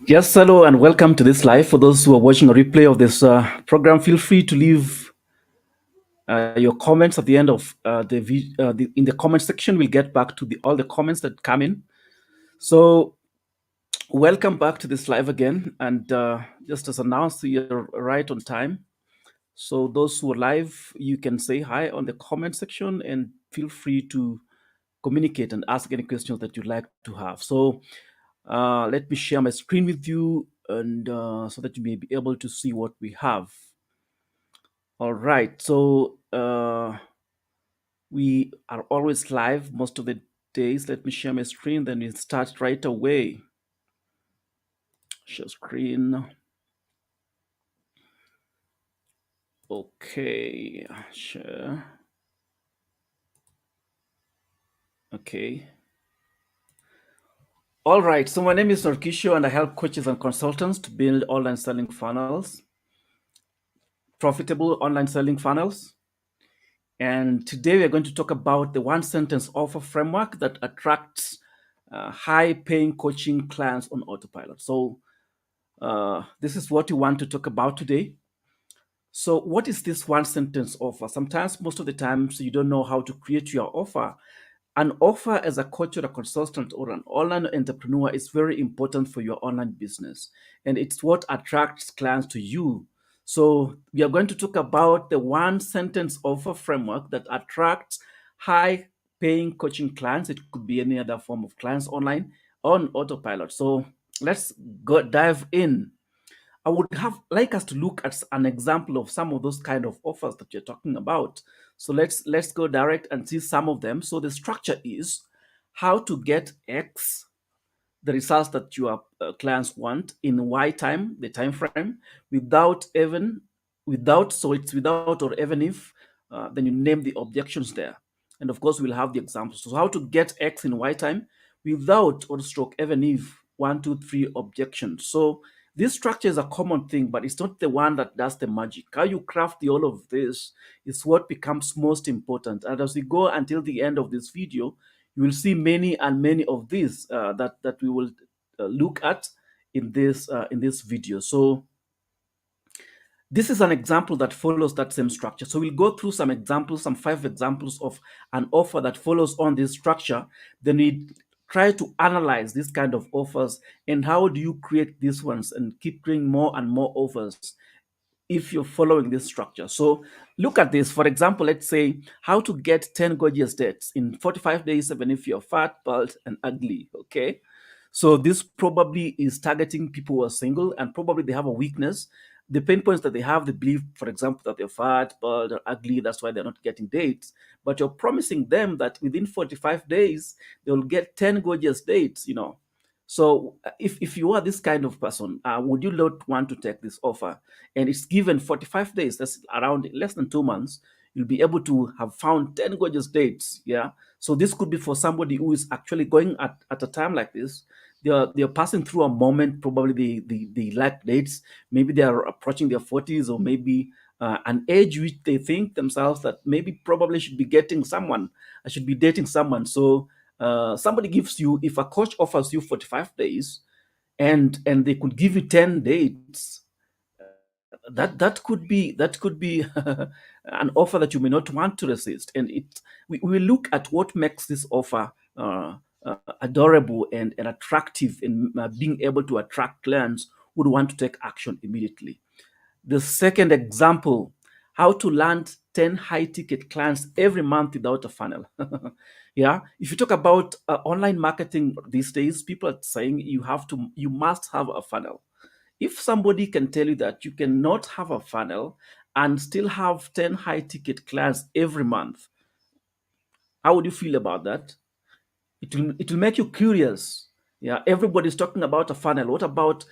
Yes, hello, and welcome to this live. For those who are watching a replay of this program, feel free to leave your comments at the end of in the comment section. We'll get back to all the comments that come in. So, welcome back to this live again. And just as announced, you're right on time. So, those who are live, you can say hi on the comment section and feel free to communicate and ask any questions that you'd like to have. So, let me share my screen with you, and so that you may be able to see what we have. All right. So we are always live most of the days. Let me share my screen. Then we start right away. Share screen. Okay. Share. Okay. All right. So my name is Norkisho, and I help coaches and consultants to build online selling funnels, profitable online selling funnels. And today we are going to talk about the one sentence offer framework that attracts high paying coaching clients on autopilot. So, this is what we want to talk about today. So, what is this one sentence offer? Sometimes, most of the times, you don't know how to create your offer. An offer as a coach or a consultant or an online entrepreneur is very important for your online business, and it's what attracts clients to you. So, we are going to talk about the one sentence offer framework that attracts high paying coaching clients. It could be any other form of clients online on autopilot. So, let's go dive in. I would have like us to look at an example of some of those kind of offers that you're talking about. So let's go direct and see some of them. So the structure is how to get X, the results that your clients want in Y time, the time frame, without even without so it's without or even if then you name the objections there, and of course we'll have the examples. So how to get X in Y time without or stroke even if one, two, three objections. So this structure is a common thing, but it's not the one that does the magic. How you craft the all of this is what becomes most important. And as we go until the end of this video, you will see many and many of these that we will look at in this video. So this is an example that follows that same structure. So we'll go through some examples, some 5 examples of an offer that follows on this structure. Then we try to analyze this kind of offers and how do you create these ones and keep creating more and more offers if you're following this structure. So look at this. For example, let's say how to get 10 gorgeous dates in 45 days, even if you're fat, bald, and ugly. Okay. So this probably is targeting people who are single and probably they have a weakness. The pain points that they have, they believe, for example, that they're fat, bald, or ugly. That's why they're not getting dates. But you're promising them that within 45 days, they'll get 10 gorgeous dates. So if you are this kind of person, would you not want to take this offer? And it's given 45 days, that's around less than 2 months. You'll be able to have found 10 gorgeous dates. Yeah. So this could be for somebody who is actually going at a time like this. They're passing through a moment, probably they lack dates. Maybe they are approaching their 40s, or maybe an age which they think themselves that maybe probably should be getting someone, I should be dating someone. So somebody gives you, if a coach offers you 45 days and they could give you 10 dates, that could be an offer that you may not want to resist. And we will look at what makes this offer adorable and attractive in being able to attract clients who would want to take action immediately. The second example, how to land 10 high ticket clients every month without a funnel. Yeah. If you talk about online marketing these days, people are saying you must have a funnel. If somebody can tell you that you cannot have a funnel and still have 10 high ticket clients every month, how would you feel about that? It will make you curious. Yeah, everybody's talking about a funnel. What about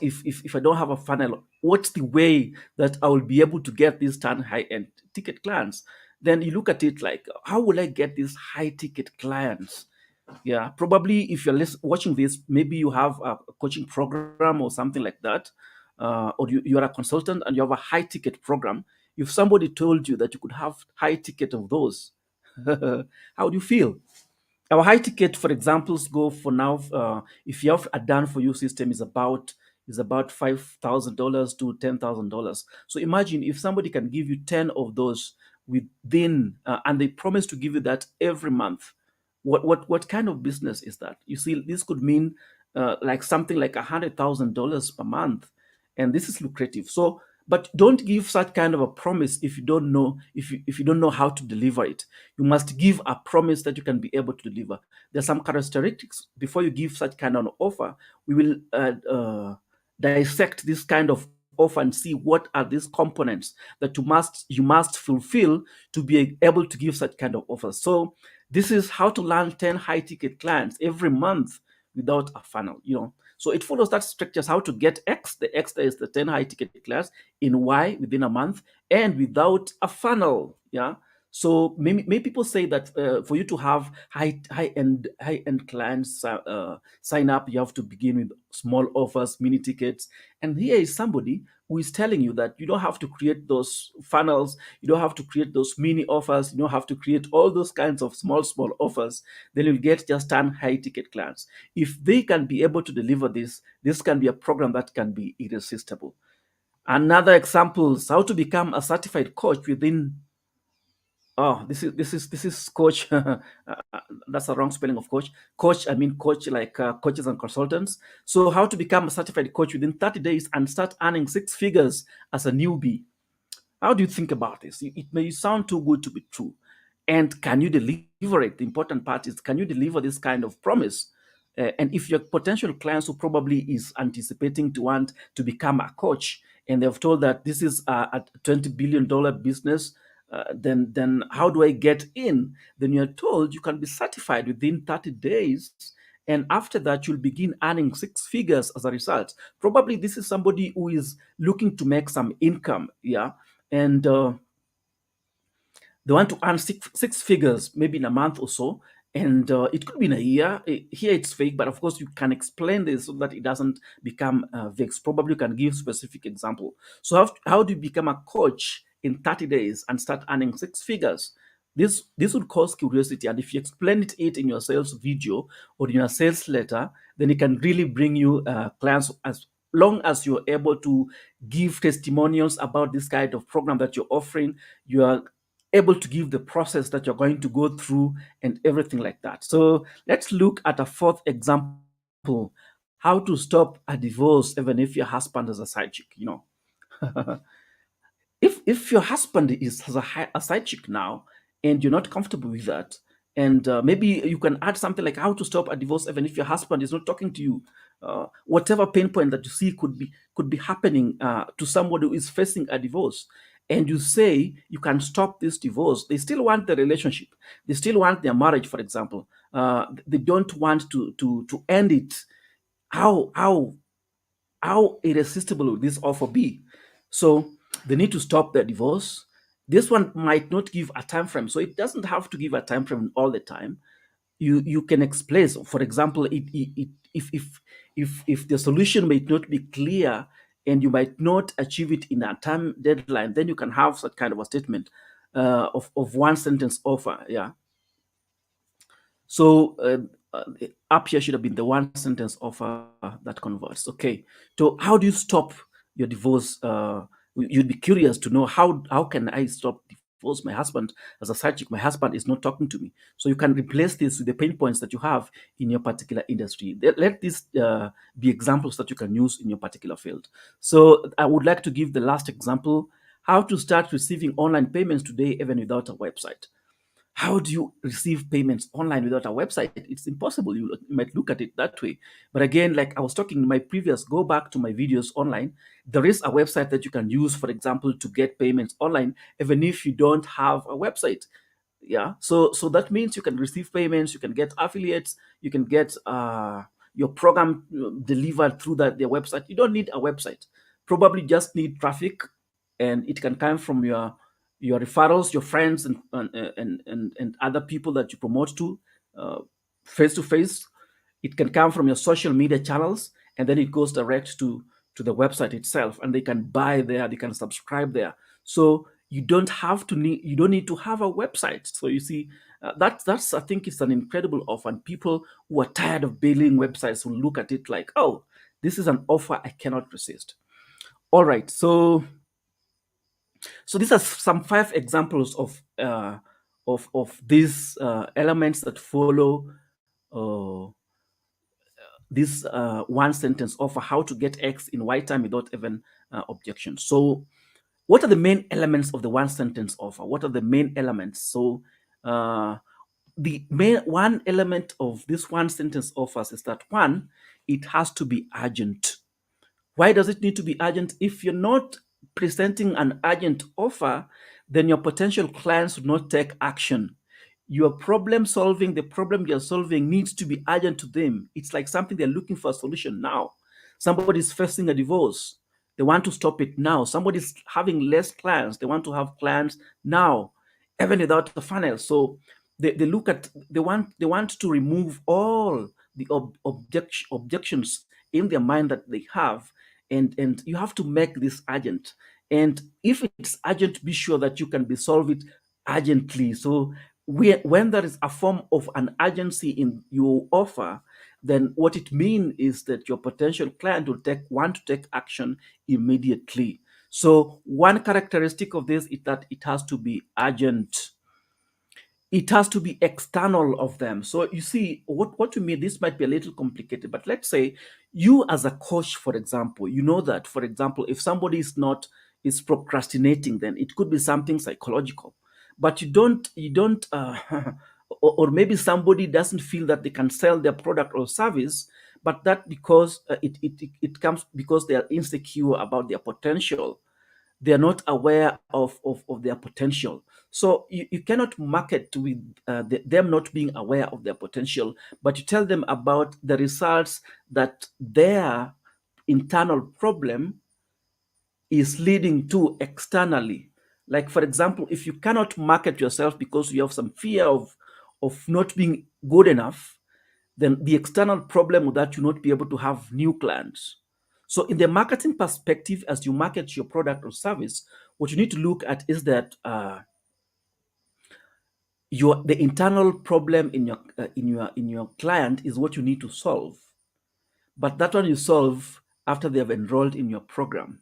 if I don't have a funnel? What's the way that I will be able to get these 10 high end ticket clients? Then you look at it like, how will I get these high ticket clients? Yeah, probably if you're watching this, maybe you have a coaching program or something like that, or you are a consultant and you have a high ticket program. If somebody told you that you could have high ticket of those, how do you feel? Our high ticket, for examples, go for now. If you have a done for you system is about $5,000 to $10,000. So imagine if somebody can give you 10 of those within, and they promise to give you that every month. What kind of business is that? You see, this could mean like something like $100,000 per month, and this is lucrative. So, but don't give such kind of a promise if you don't know, if you don't know how to deliver it. You must give a promise that you can be able to deliver. There are some characteristics before you give such kind of offer. We will dissect this kind of offer and see what are these components that you must fulfill to be able to give such kind of offers. So this is how to land 10 high ticket clients every month without a funnel. So it follows that structures how to get X. The X there is the 10 high ticket clients in Y within a month and without a funnel. Yeah. So many people say that for you to have high end clients sign up, you have to begin with small offers, mini tickets. And here is somebody who is telling you that you don't have to create those funnels, you don't have to create those mini offers, you don't have to create all those kinds of small offers. Then you'll get just 10 high ticket clients. If they can be able to deliver this can be a program that can be irresistible. Another example is how to become a certified coach within. Oh, this is coach. That's the wrong spelling of coach. Coach, I mean coach like coaches and consultants. So how to become a certified coach within 30 days and start earning six figures as a newbie. How do you think about this? It may sound too good to be true. And can you deliver it? The important part is, can you deliver this kind of promise? And if your potential clients who probably is anticipating to want to become a coach and they've told that this is a $20 billion business, then how do I get in? Then you're told you can be certified within 30 days. And after that, you'll begin earning six figures as a result. Probably this is somebody who is looking to make some income. Yeah. And they want to earn six figures maybe in a month or so, and it could be in a year. Here it's fake, but of course you can explain this so that it doesn't become vague. Probably you can give specific example. So how do you become a coach in 30 days and start earning six figures? This would cause curiosity, and if you explain it in your sales video or in your sales letter, then it can really bring you clients, as long as you're able to give testimonials about this kind of program that you're offering. You are able to give the process that you're going to go through and everything like that. So let's look at a fourth example: how to stop a divorce even if your husband is a side chick. If your husband has a side chick now and you're not comfortable with that, and maybe you can add something like how to stop a divorce even if your husband is not talking to you. Whatever pain point that you see could be happening to somebody who is facing a divorce, and you say you can stop this divorce. They still want the relationship, they still want their marriage, for example. They don't want to end it. How how how irresistible would this offer be? So they need to stop the divorce. This one might not give a time frame, so it doesn't have to give a time frame all the time. You can explain. So for example, if the solution might not be clear and you might not achieve it in a time deadline, then you can have such kind of a statement of one sentence offer. Yeah. So up here should have been the one sentence offer that converts. Okay. So how do you stop your divorce? You'd be curious to know how can I stop divorce my husband as a side chick? My husband is not talking to me. So you can replace this with the pain points that you have in your particular industry. Let this be examples that you can use in your particular field. So I would like to give the last example: how to start receiving online payments today even without a website. How do you receive payments online without a website? It's impossible. You might look at it that way. But again, like I was talking in my previous, go back to my videos online. There is a website that you can use, for example, to get payments online, even if you don't have a website. Yeah. So that means you can receive payments, you can get affiliates, you can get your program delivered through their website. You don't need a website. Probably just need traffic, and it can come from your referrals, your friends, and other people that you promote face to face. It can come from your social media channels, and then it goes direct to the website itself, and they can buy there, they can subscribe there. So you don't need to have a website. So you see, That's I think it's an incredible offer, and people who are tired of bailing websites will look at it like, oh, this is an offer I cannot resist. All right, so these are some five examples of these elements that follow uh, this one sentence offer, how to get X in Y time without even objection. So what are the main elements of the one sentence offer? What are the main elements? So uh, the main one element of this one sentence offers is that, one, it has to be urgent. Why does it need to be urgent? If you're not presenting an urgent offer, then your potential clients will not take action. Your problem solving, the problem you're solving needs to be urgent to them. It's like something they're looking for a solution now. Somebody's facing a divorce. They want to stop it now. Somebody's having less clients. They want to have clients now, even without a funnel. So they look at they want to remove all the objections in their mind that they have, and you have to make this urgent. And if it's urgent, be sure that you can be solve it urgently. So when there is a form of an urgency in your offer, then what it means is that your potential client will want to take action immediately. So one characteristic of this is that it has to be urgent. It has to be external of them. So you see, what you mean, this might be a little complicated, but let's say you as a coach, for example, you know that, for example, if somebody is procrastinating, then it could be something psychological. But you don't or maybe somebody doesn't feel that they can sell their product or service, but that because it comes because they are insecure about their potential. They are not aware of their potential. So you cannot market with them not being aware of their potential, but you tell them about the results that their internal problem is leading to externally. Like, for example, if you cannot market yourself because you have some fear of not being good enough, then the external problem would that you not be able to have new clients. So, in the marketing perspective, as you market your product or service, what you need to look at is that your the internal problem in your client is what you need to solve. But that one you solve after they have enrolled in your program.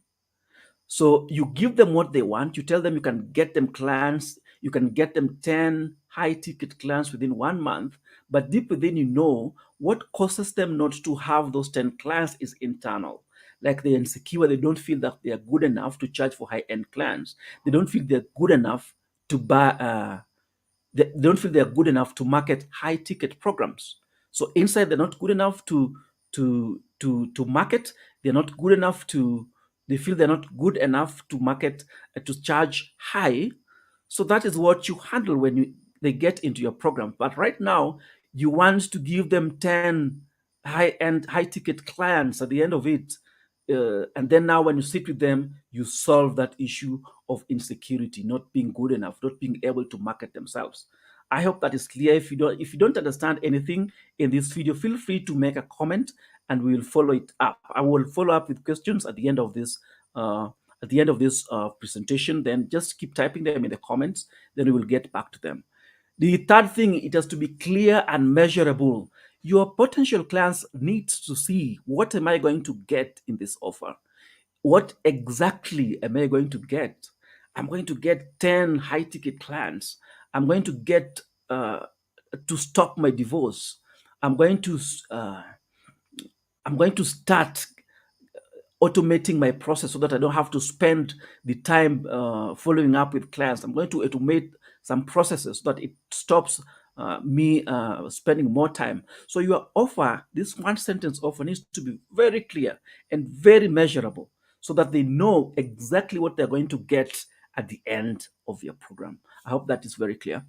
So you give them what they want. You tell them you can get them clients. You can get them 10 high ticket clients within 1 month. But deep within, you know what causes them not to have those 10 clients is internal. Like they're insecure. They don't feel that they are good enough to charge for high end clients. They don't feel they're good enough to buy. They don't feel they're good enough to market high ticket programs. So inside, they're not good enough to market. They're not good enough to. They feel they're not good enough to market to charge high. So that is what you handle when they get into your program. But right now, you want to give them 10 high end, high ticket clients at the end of it. And then now, when you sit with them, you solve that issue of insecurity, not being good enough, not being able to market themselves. I hope that is clear. If you don't understand anything in this video, feel free to make a comment, and we will follow it up. I will follow up with questions uh, at the end of this presentation. Then just keep typing them in the comments. Then we will get back to them. The third thing, it has to be clear and measurable. Your potential clients need to see, what am I going to get in this offer? What exactly am I going to get? I'm going to get 10 high ticket clients. I'm going to get to stop my divorce. I'm going to uh, I'm going to start automating my process so that I don't have to spend the time following up with clients. I'm going to automate some processes so that it stops me spending more time. So your offer, this one sentence offer, needs to be very clear and very measurable so that they know exactly what they're going to get at the end of your program. I hope that is very clear.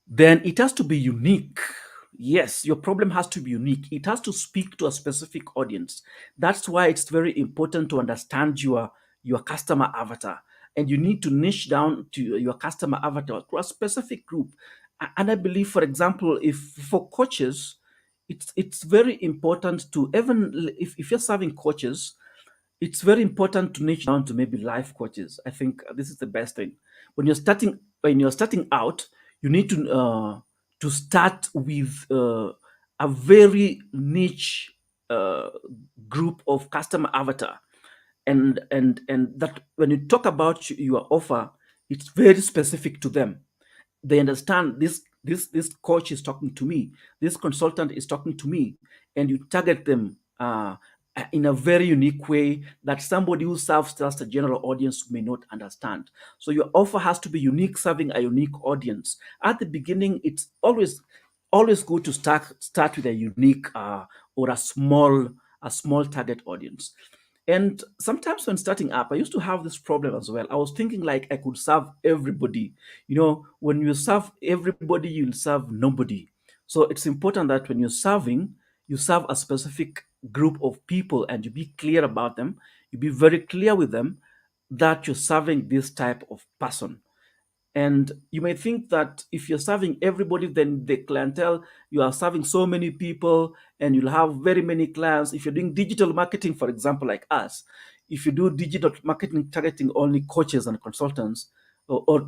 Then it has to be unique. Yes, your problem has to be unique. It has to speak to a specific audience. That's why it's very important to understand your customer avatar. And you need to niche down to your customer avatar to a specific group. And I believe, for example, if for coaches, it's very important to, even if you're serving coaches, it's very important to niche down to maybe life coaches. I think this is the best thing. When you're starting out, You need to start with a very niche uh, group of customer avatar, and that when you talk about your offer, it's very specific to them. They understand this coach is talking to me, this consultant is talking to me, and you target them in a very unique way that somebody who serves just a general audience may not understand. So your offer has to be unique, serving a unique audience. At the beginning, it's always good to start with a unique or a small target audience. And sometimes when starting up, I used to have this problem as well. I was thinking like I could serve everybody. When you serve everybody, you'll serve nobody. So it's important that when you're serving, you serve a specific group of people and you be clear about them. You be very clear with them that you're serving this type of person. And you may think that if you're serving everybody, then the clientele, you are serving so many people and you'll have very many clients. If you're doing digital marketing, for example, like us, if you do digital marketing targeting only coaches and consultants, or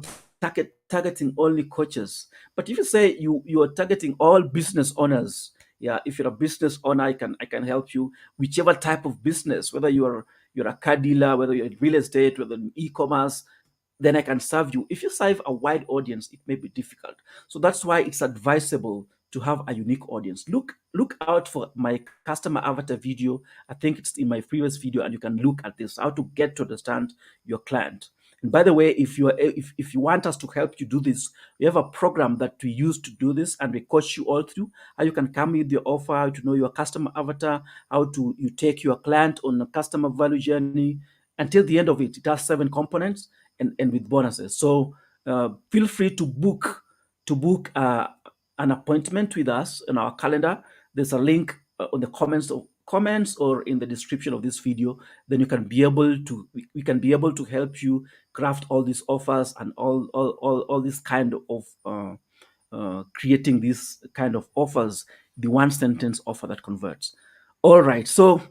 targeting only coaches. But if you say you are targeting all business owners, yeah, if you're a business owner, I can help you, whichever type of business, whether you're a car dealer, whether you're in real estate, whether in e-commerce, then I can serve you. If you serve a wide audience, it may be difficult. So that's why it's advisable to have a unique audience. Look out for my customer avatar video. I think it's in my previous video, and you can look at this, how to get to understand your client. And by the way, if you want us to help you do this, we have a program that we use to do this, and we coach you all through how you can come with your offer, how to know your customer avatar, how to you take your client on a customer value journey until the end of it. It has 7 components and with bonuses. So feel free to book an appointment with us in our calendar. There's a link on the comments or in the description of this video. Then you can be able to we can be able to help you craft all these offers and all this kind of creating these kind of offers, the one sentence offer that converts. All right, so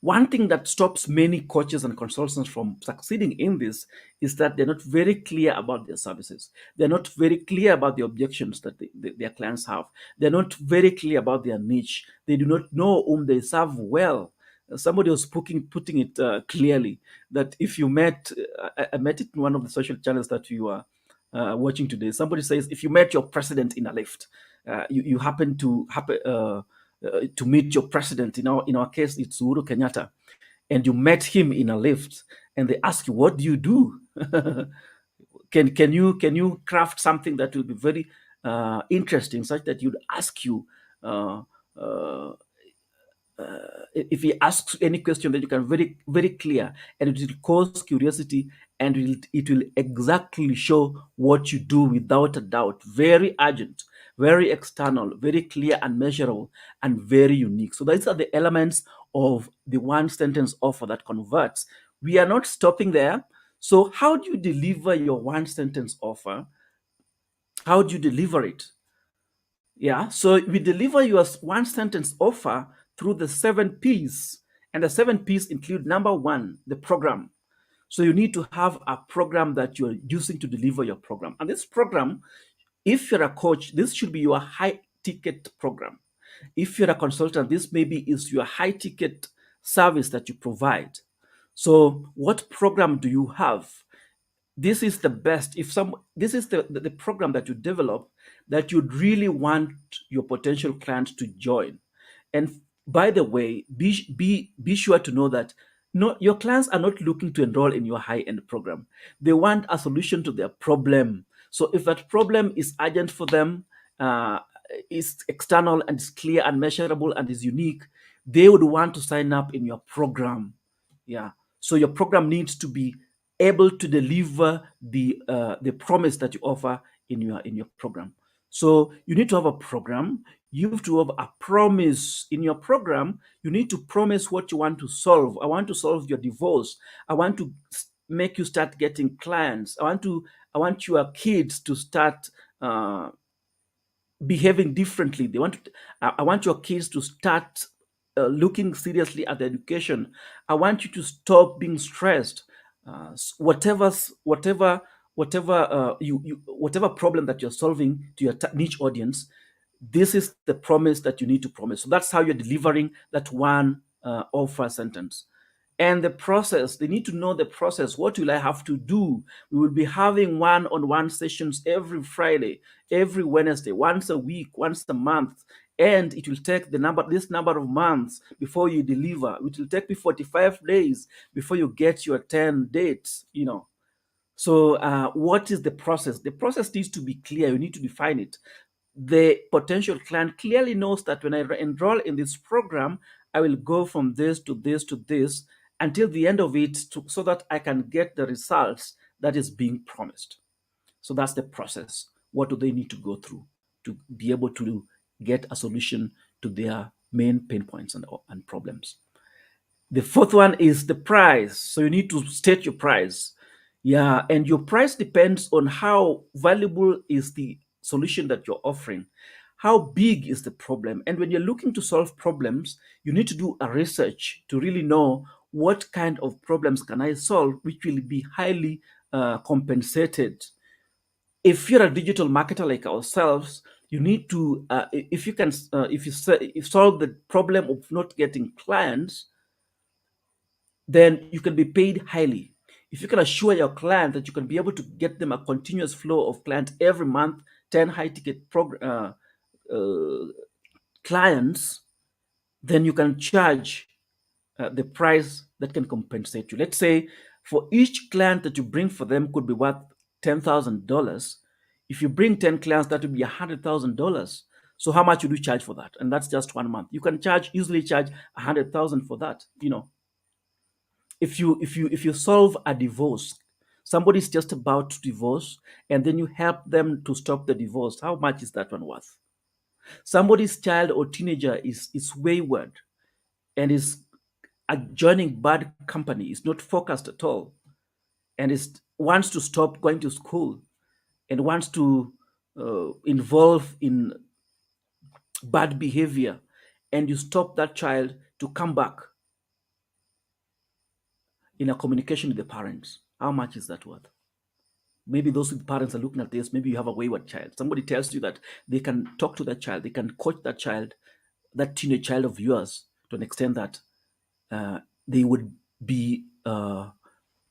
one thing that stops many coaches and consultants from succeeding in this is that they're not very clear about their services. They're not very clear about the objections that their clients have. They're not very clear about their niche. They do not know whom they serve well. Somebody was putting it clearly that if you met, I met it in one of the social channels that you are watching today. Somebody says if you met your president in a lift, you happen to meet your president. In our case, it's Uhuru Kenyatta, and you met him in a lift, and they ask you, "What do you do? Can you craft something that will be very interesting, such that you'd ask you." Uh, uh, if he asks any question, that you can very very clear, and it will cause curiosity, and it will exactly show what you do without a doubt. Very urgent, very external, very clear and measurable, and very unique. So these are the elements of the one sentence offer that converts. We are not stopping there. So how do you deliver your one sentence offer? How do you deliver it? Yeah, so we deliver your one sentence offer through the 7 P's. And the 7 P's include number one, the program. So you need to have a program that you're using to deliver your program. And this program, if you're a coach, this should be your high ticket program. If you're a consultant, this maybe is your high ticket service that you provide. So what program do you have? This is the best, if some this is the program that you develop that you'd really want your potential clients to join. And by the way, be sure to know that no, your clients are not looking to enroll in your high end program. They want a solution to their problem. So if that problem is urgent for them, uh, is external and is clear and measurable and is unique, they would want to sign up in your program. Yeah. So your program needs to be able to deliver the promise that you offer in your program. So you need to have a program. You have to have a promise in your program. You need to promise what you want to solve. I want to solve your divorce. I want to make you start getting clients. I want your kids to start behaving differently. I want your kids to start looking seriously at education. I want you to stop being stressed. Whatever whatever problem that you're solving to your niche audience, this is the promise that you need to promise. So that's how you're delivering that one offer sentence. And the process, they need to know the process. What will I have to do? We will be having one-on-one sessions every Friday, every Wednesday, once a week, once a month. And it will take this number of months before you deliver. It will take me 45 days before you get your 10 dates. So, what is the process? The process needs to be clear. You need to define it. The potential client clearly knows that when I enroll in this program, I will go from this to this to this until the end of it, so that I can get the results that is being promised. So that's the process. What do they need to go through to be able to get a solution to their main pain points and problems? The fourth one is the price. So you need to state your price. Yeah, and your price depends on how valuable is the solution that you're offering. How big is the problem? And when you're looking to solve problems, you need to do a research to really know what kind of problems can I solve, which will be highly compensated. If you're a digital marketer like ourselves, you need to, if you can, if you solve the problem of not getting clients, then you can be paid highly. If you can assure your client that you can be able to get them a continuous flow of clients every month, 10 high ticket clients, then you can charge the price that can compensate you. Let's say for each client that you bring for them could be worth $10,000. If you bring 10 clients, that would be $100,000. So how much would you charge for that? And that's just 1 month. You can easily charge 100,000 for that. If you solve a divorce, somebody's just about to divorce, and then you help them to stop the divorce, how much is that one worth? Somebody's child or teenager is wayward and is joining bad company, is not focused at all, and is wants to stop going to school and wants to involve in bad behavior, and you stop that child to come back in a communication with the parents, how much is that worth? Maybe those parents are looking at this. Maybe you have a wayward child. Somebody tells you that they can talk to that child, they can coach that child, that teenage child of yours, to an extent that they would be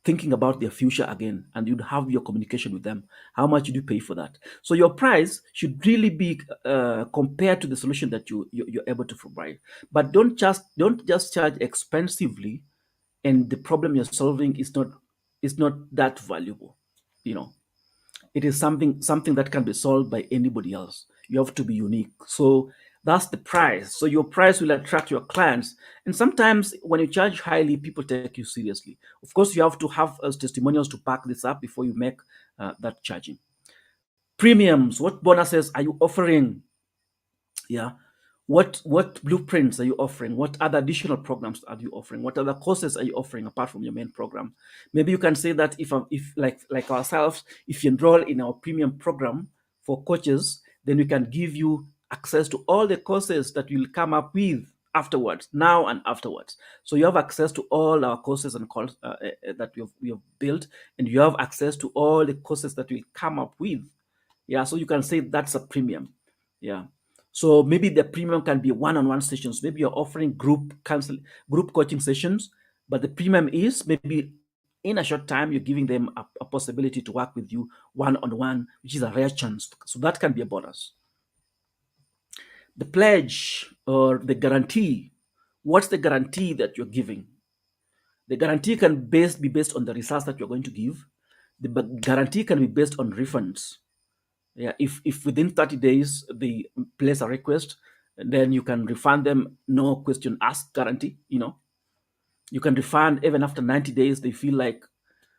thinking about their future again, and you'd have your communication with them. How much do you pay for that? So your price should really be compared to the solution that you're able to provide. But don't just charge expensively, and the problem you're solving is not that valuable. You know, it is something that can be solved by anybody else. You have to be unique. So that's the price. So your price will attract your clients. And sometimes when you charge highly, people take you seriously. Of course, you have to have testimonials to back this up before you make that charging. Premiums. What bonuses are you offering? Yeah. What blueprints are you offering? What other additional programs are you offering? What other courses are you offering apart from your main program? Maybe you can say that if like ourselves, if you enroll in our premium program for coaches, then we can give you access to all the courses that you'll come up with afterwards, now and afterwards. So you have access to all our courses and calls that we have built, and you have access to all the courses that we'll come up with. Yeah, so you can say that's a premium. Yeah. So maybe the premium can be one-on-one sessions. Maybe you're offering group coaching sessions, but the premium is maybe in a short time you're giving them a possibility to work with you one-on-one, which is a rare chance. So that can be a bonus. The pledge or the guarantee. What's the guarantee that you're giving? The guarantee can be based on the results that you're going to give. The guarantee can be based on refunds. Yeah, if within 30 days they place a request, then you can refund them, no question asked guarantee. You can refund even after 90 days they feel like.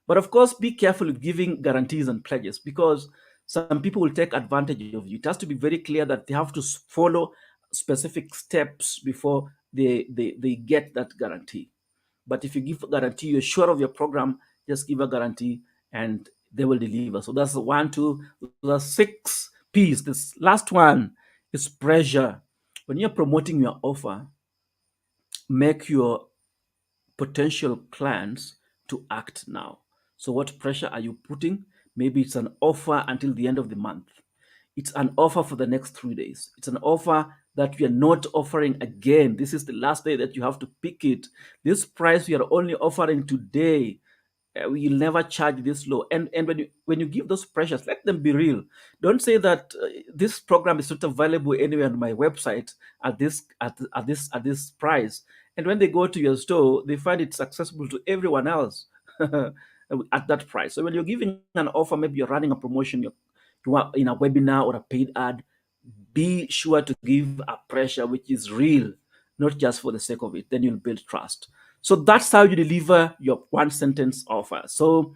But of course, be careful with giving guarantees and pledges, because some people will take advantage of you. It has to be very clear that they have to follow specific steps before they get that guarantee. But if you give a guarantee, you're sure of your program, just give a guarantee and they will deliver. So that's the one, two, the six P's. This last one is pressure. When you're promoting your offer, make your potential clients to act now. So what pressure are you putting? Maybe it's an offer until the end of the month. It's an offer for the next 3 days. It's an offer that we are not offering again. This is the last day that you have to pick it. This price we are only offering today. We'll never charge this low. And when you give those pressures, let them be real. Don't say that this program is not available anywhere on my website at this price. And when they go to your store, they find it's accessible to everyone else at that price. So when you're giving an offer, maybe you're running a promotion, you are in a webinar or a paid ad, be sure to give a pressure which is real, not just for the sake of it. Then you'll build trust. So that's how you deliver your one sentence offer. So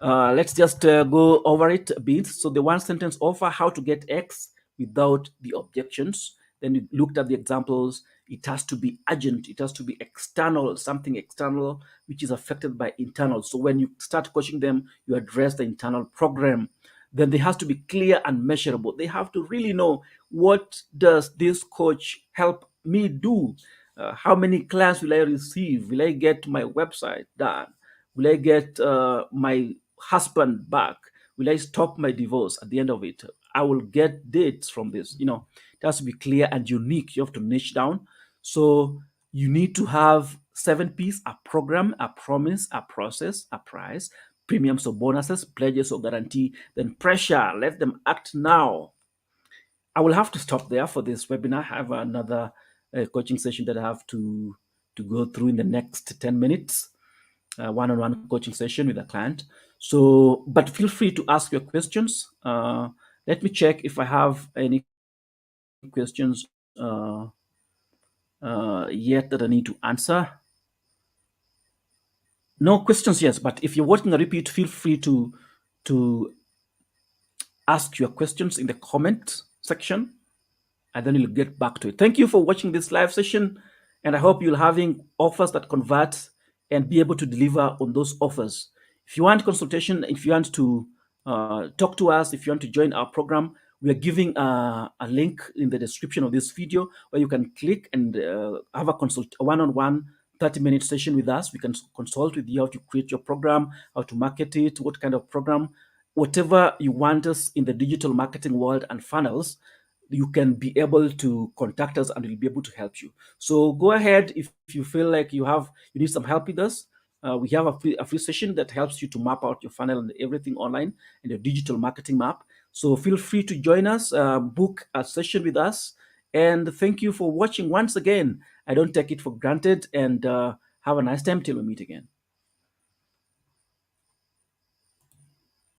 let's just go over it a bit. So the one sentence offer, how to get X without the objections. Then you looked at the examples. It has to be urgent. It has to be external, something external which is affected by internal. So when you start coaching them, you address the internal program. Then they have to be clear and measurable. They have to really know, what does this coach help me do? How many clients will I receive? Will I get my website done? Will I get my husband back? Will I stop my divorce at the end of it? I will get dates from this. It has to be clear and unique. You have to niche down. So you need to have 7 P's: a program, a promise, a process, a price, premiums or bonuses, pledges or guarantee, then pressure. Let them act now. I will have to stop there for this webinar. I have another coaching session that I have to go through in the next 10 minutes, one-on-one coaching session with a client. So, but feel free to ask your questions. Let me check if I have any questions yet that I need to answer. No questions yet, but if you're watching the repeat, feel free to ask your questions in the comment section, and then we'll get back to it. Thank you for watching this live session, and I hope you'll having offers that convert and be able to deliver on those offers. If you want consultation, if you want to talk to us, if you want to join our program, we are giving a link in the description of this video where you can click and have a one-on-one 30-minute session with us. We can consult with you how to create your program, how to market it, what kind of program, whatever you want us in the digital marketing world and funnels. You can be able to contact us and we'll be able to help you. So go ahead if you feel like you need some help with us. We have a free session that helps you to map out your funnel and everything online and your digital marketing map. So feel free to join us, book a session with us. And thank you for watching once again. I don't take it for granted, and have a nice time till we meet again.